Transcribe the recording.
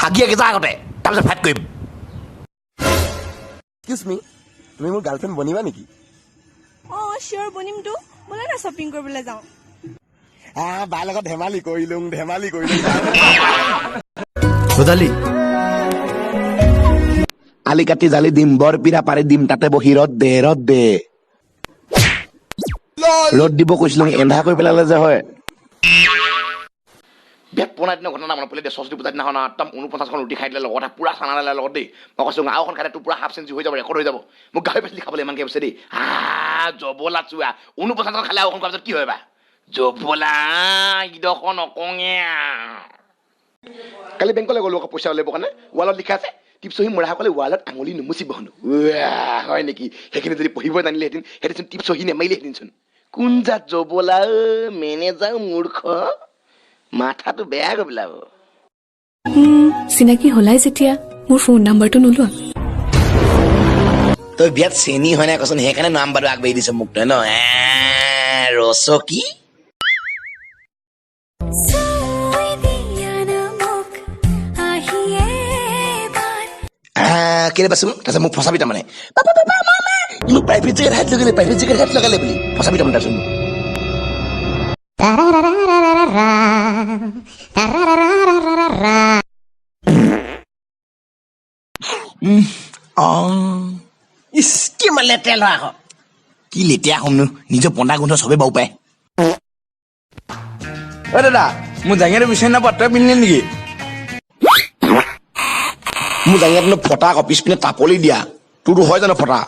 আগে যা আগতে তাৰপিছত ফাইট কৰিম এক্সকিউজ মি তুমি মোৰ গাৰ্লফ্ৰেণ্ড বনিবা নেকি চিয়ৰ বনিমতো ব'লা না শ্বপিং কৰিবলৈ যাওঁ বাৰ লগত ধেমালি কৰিলোঁ বুজালি আলি কাটি জালি দিম বৰ পিৰা পাৰি দিম তাতে বহি ৰ'দ দে ৰ'দ দিব কৈছিলো এন্ধা কৰি পেলালে যে হয় বেট পোনা দিনৰ ঘটনা মনত পৰিলে সৰস্বতী পূজাৰ দিনাখন একদম 49খন ৰুটি খাই দিলে লগতে পুৰা চানা দিলে লগত দেই মই কৈছোঁ আৰু এখন খালে তোৰ পুৰা হাফ চেঞ্চুৰী হৈ যাব ৰেকৰ্ড হৈ যাব মোক গাহৰি পাচলি খাবলৈ ইমানকৈ কৈছে দেই জবলা চোৱা 49খন খালে আৰু এখন খোৱাৰ পিছত কি হয় বা জবলা ইডোখন নকঙে কালি বেংকলৈ গ'লো আকৌ পইচা উলিয়াবৰ কাৰণে ৱালত লিখা আছে টিপছহি মৰাসকলে ৱালত আঙুলি নুমুচিব হেনো হয় নেকি সেইখিনি যদি পঢ়িব জানিলেহেঁতেন সেইটোচোন টিপছহি নেমাৰিলেহেঁতেনচোন কোন জাত জবলা মেনেজাৰ মূৰ্খ মাথাটো বেয়া গৈ পেলাব চিনাকি হলাই যেতিয়া মোৰ ফোন নাম্বাৰটো নোলোৱা তই বিয়াত চেনি হয় নাই কচোন সেইকাৰণে নাম্বাৰটো আগবাঢ়ি দিছ মোক তই ন ৰচকী কেলে পাইছো তাৰপিছত মোক ফচাবি তাৰমানে মোক প্ৰাইভেট জেগাত হাত লগালে বুলি ফচাবি তাৰমানে তাৰপিছত কিমান লেতেৰা ল'ৰা আকৌ কি লেতেৰা হ'মনো নিজৰ পন্দা গোন্ধ চবেই বাৰু পায় অ দাদা মোৰ জাঙিয়াটো বিচাৰি নাপা তই পিন্ধিলি নেকি মোৰ জাঙিয়াটো ফটা আকৌ পিছপিনে তাপলি দিয়া তোৰতো হয় জানো ফটা